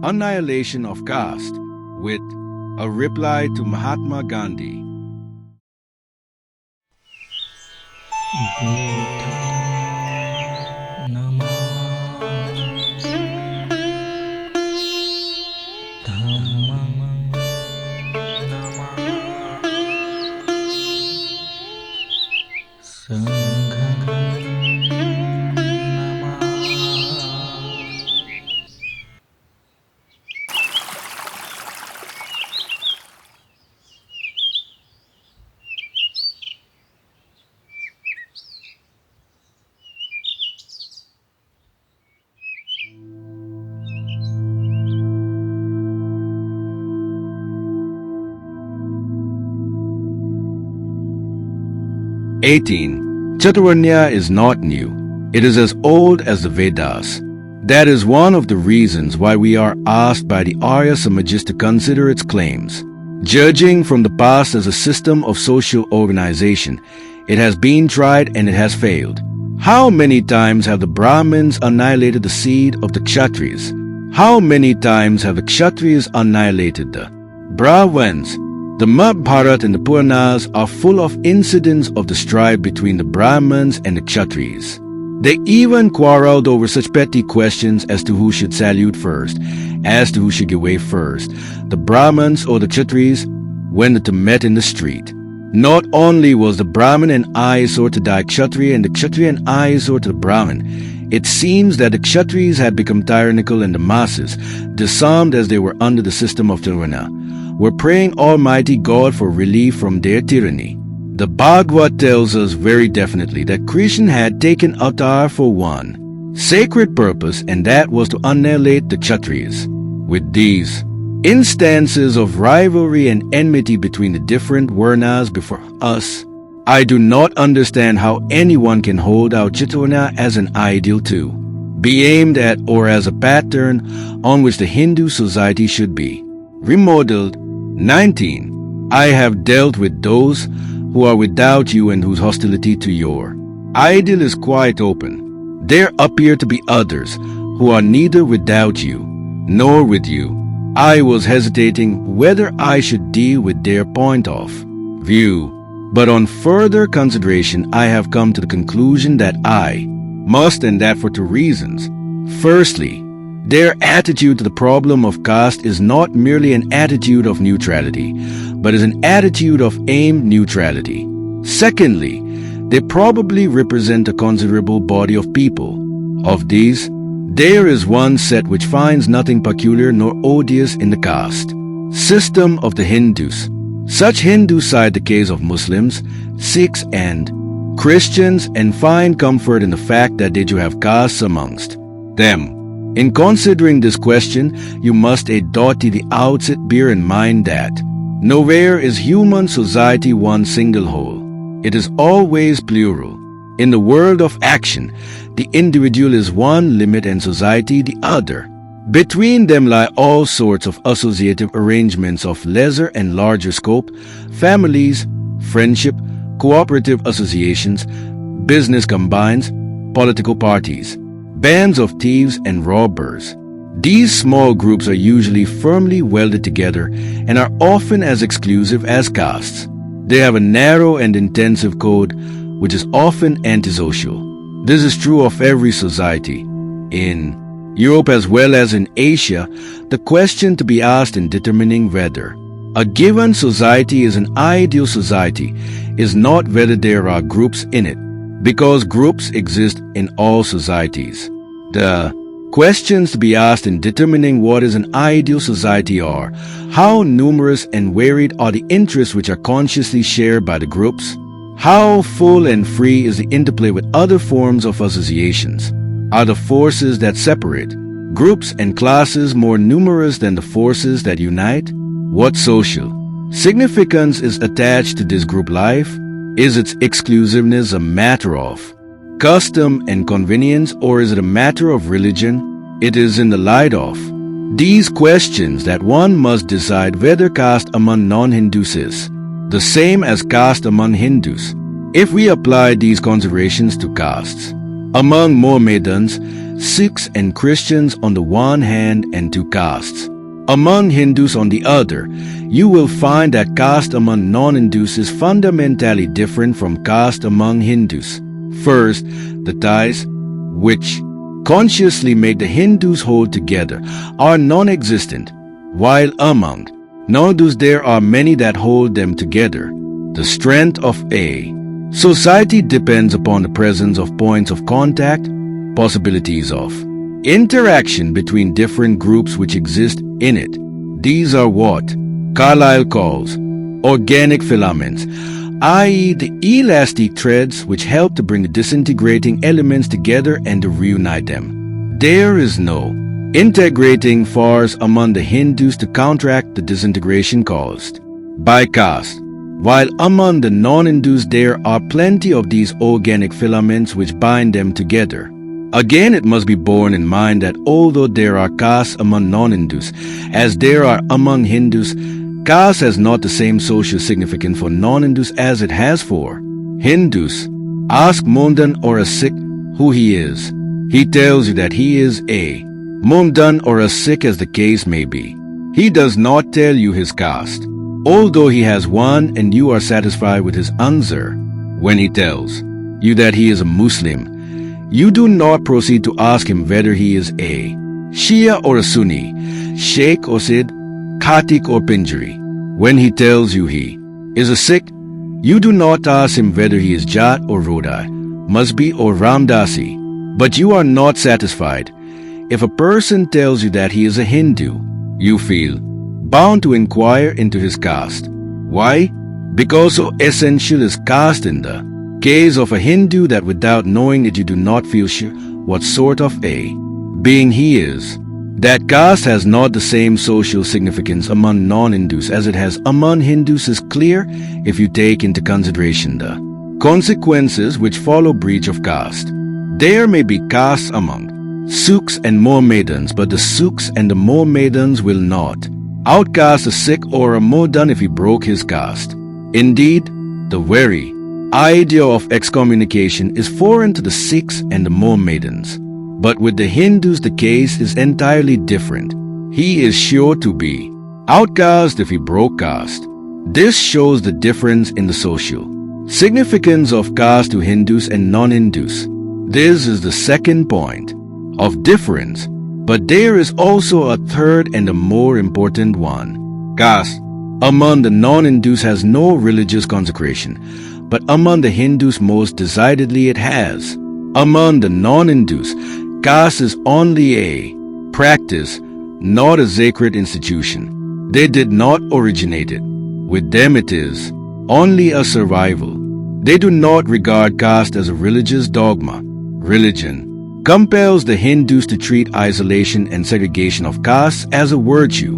Annihilation of Caste, with a reply to Mahatma Gandhi. Chaturvarnya is not new. It is as old as the Vedas. That is one of the reasons why we are asked by the Arya Samajists to consider its claims. Judging from the past as a system of social organization, it has been tried and it has failed. How many times have the Brahmins annihilated the seed of the Kshatriyas? How many times have the Kshatriyas annihilated the Brahmins? The Mahabharata and the Puranas are full of incidents of the strife between the Brahmins and the Kshatriyas. They even quarreled over such petty questions as to who should salute first, as to who should give way first, the Brahmins or the Kshatriyas, when the two met in the street. Not only was the Brahmin an eyesore to the Kshatriya and the Kshatriya an eyesore to the Brahmin, it seems that the Kshatriyas had become tyrannical and the masses, disarmed as they were under the system of Chaturvarnya, were praying Almighty God for relief from their tyranny. The Bhagavad tells us very definitely that Krishna had taken avatar for one sacred purpose, and that was to annihilate the Kshatriyas. With these instances of rivalry and enmity between the different Varnas before us, I do not understand how anyone can hold out Chaturvarnya as an ideal to be aimed at or as a pattern on which the Hindu society should be remodeled. 19. I have dealt with those who are without you and whose hostility to your ideal is quite open. There appear to be others who are neither without you nor with you. I was hesitating whether I should deal with their point of view, but on further consideration I have come to the conclusion that I must, and that for two reasons. Firstly, their attitude to the problem of caste is not merely an attitude of neutrality, but is an attitude of aimed neutrality. Secondly, they probably represent a considerable body of people. Of these, there is one set which finds nothing peculiar nor odious in the caste system of the Hindus. Such Hindus cite the case of Muslims, Sikhs and Christians and find comfort in the fact that they do have castes amongst them. In considering this question, you must at the outset bear in mind that nowhere is human society one single whole. It is always plural. In the world of action, the individual is one limit and society the other. Between them lie all sorts of associative arrangements of lesser and larger scope, families, friendship, cooperative associations, business combines, political parties, bands of thieves and robbers. These small groups are usually firmly welded together and are often as exclusive as castes. They have a narrow and intensive code which is often antisocial. This is true of every society. In Europe as well as in Asia, the question to be asked in determining whether a given society is an ideal society is not whether there are groups in it, because groups exist in all societies. The questions to be asked in determining what is an ideal society are: how numerous and varied are the interests which are consciously shared by the groups? How full and free is the interplay with other forms of associations? Are the forces that separate groups and classes more numerous than the forces that unite? What social significance is attached to this group life? Is its exclusiveness a matter of custom and convenience, or is it a matter of religion? It is in the light of these questions that one must decide whether caste among non-Hindus is the same as caste among Hindus. If we apply these considerations to castes among Mohammedans, Sikhs and Christians on the one hand and two castes. Among Hindus on the other, you will find that caste among non-Hindus is fundamentally different from caste among Hindus. First, the ties which consciously make the Hindus hold together are non-existent, while among non-Hindus there are many that hold them together. The strength of a society depends upon the presence of points of contact, possibilities of interaction between different groups which exist in it. These are what Carlyle calls organic filaments, i.e. the elastic threads which help to bring the disintegrating elements together and to reunite them. There is no integrating force among the Hindus to counteract the disintegration caused by caste, while among the non-Hindus there are plenty of these organic filaments which bind them together. Again, it must be borne in mind that although there are castes among non-Hindus, as there are among Hindus, caste has not the same social significance for non-Hindus as it has for Hindus. Ask Mondan or a Sikh who he is. He tells you that he is a Mondan or a Sikh as the case may be. He does not tell you his caste, although he has one and you are satisfied with his answer. When he tells you that he is a Muslim, you do not proceed to ask him whether he is a Shia or a Sunni, Sheikh or Sid, Khatik or Pinjari. When he tells you he is a Sikh, you do not ask him whether he is Jat or Rodai, Mazbi or Ramdasi. But you are not satisfied. If a person tells you that he is a Hindu, you feel bound to inquire into his caste. Why? Because so essential is caste in the case of a Hindu that without knowing it you do not feel sure what sort of a being he is. That caste has not the same social significance among non-Hindus as it has among Hindus is clear if you take into consideration the consequences which follow breach of caste. There may be castes among Sikhs and Mohammedans, but the Sikhs and the Mohammedans will not outcast a Sikh or a Mohammedan if he broke his caste. Indeed, the very idea of excommunication is foreign to the Sikhs and the Mohammedans. But with the Hindus the case is entirely different. He is sure to be outcast if he broke caste. This shows the difference in the social significance of caste to Hindus and non-Hindus. This is the second point of difference. But there is also a third and a more important one. Caste among the non-Hindus has no religious consecration, but among the Hindus most decidedly it has. Among the non-Hindus, caste is only a practice, not a sacred institution. They did not originate it. With them it is only a survival. They do not regard caste as a religious dogma. Religion compels the Hindus to treat isolation and segregation of castes as a virtue.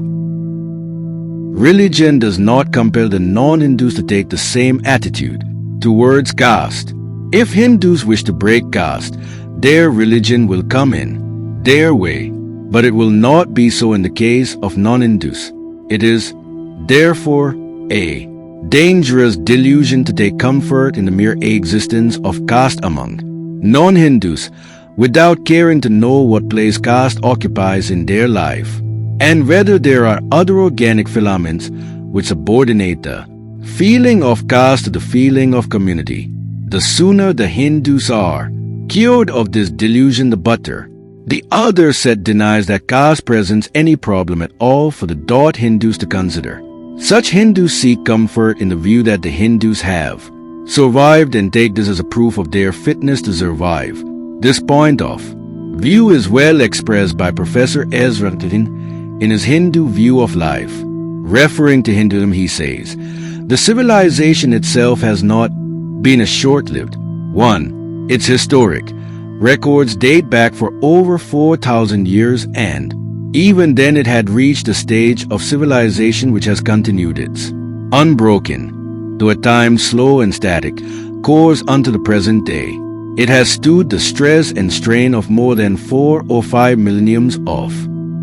Religion does not compel the non-Hindus to take the same attitude towards caste. If Hindus wish to break caste, their religion will come in their way, but it will not be so in the case of non-Hindus. It is, therefore, a dangerous delusion to take comfort in the mere existence of caste among non-Hindus without caring to know what place caste occupies in their life, and whether there are other organic filaments which subordinate the feeling of caste to the feeling of community. The sooner the Hindus are cured of this delusion, the better. The other set denies that caste presents any problem at all for the Hindus to consider. Such Hindus seek comfort in the view that the Hindus have survived and take this as a proof of their fitness to survive. This point of view is well expressed by Professor Ezra in his Hindu view of life. Referring to Hinduism, he says, the civilization itself has not been a short-lived one. Its historic records date back for over 4,000 years, and even then it had reached a stage of civilization which has continued its unbroken, though at times slow and static, course unto the present day. It has stood the stress and strain of more than 4 or 5 millenniums of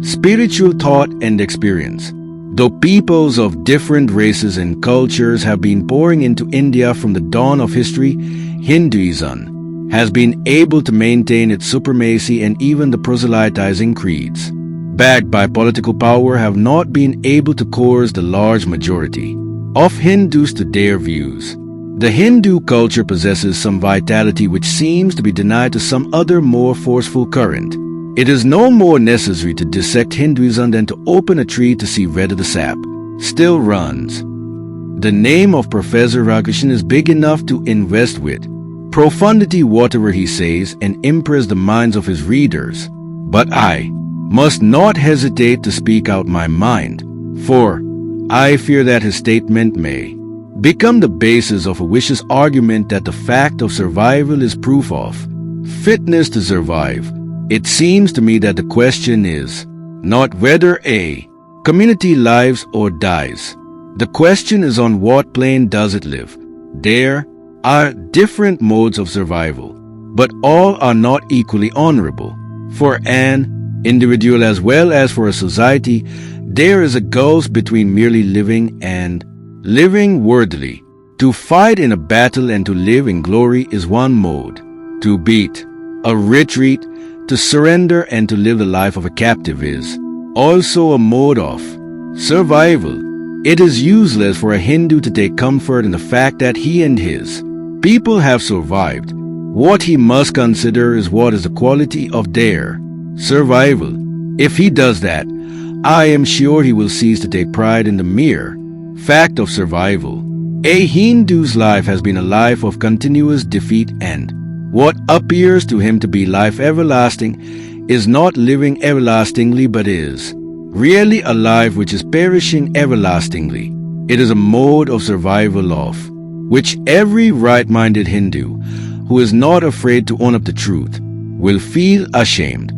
spiritual thought and experience. Though peoples of different races and cultures have been pouring into India from the dawn of history, Hinduism has been able to maintain its supremacy, and even the proselytizing creeds, backed by political power, have not been able to coerce the large majority of Hindus to their views. The Hindu culture possesses some vitality which seems to be denied to some other more forceful current. It is no more necessary to dissect Hinduism than to open a tree to see whether the sap still runs. The name of Professor Raghukrishnan is big enough to invest with profundity whatever he says and impress the minds of his readers. But I must not hesitate to speak out my mind, for I fear that his statement may become the basis of a vicious argument that the fact of survival is proof of fitness to survive. It seems to me that the question is not whether a community lives or dies. The question is on what plane does it live. There are different modes of survival, but all are not equally honorable. For an individual as well as for a society, there is a gulf between merely living and living worthily. To fight in a battle and to live in glory is one mode. To beat a retreat, to surrender and to live the life of a captive is also a mode of survival. It is useless for a Hindu to take comfort in the fact that he and his people have survived. What he must consider is what is the quality of their survival. If he does that, I am sure he will cease to take pride in the mere fact of survival. A Hindu's life has been a life of continuous defeat, and what appears to him to be life everlasting is not living everlastingly, but is really a life which is perishing everlastingly. It is a mode of survival of which every right-minded Hindu who is not afraid to own up the truth will feel ashamed.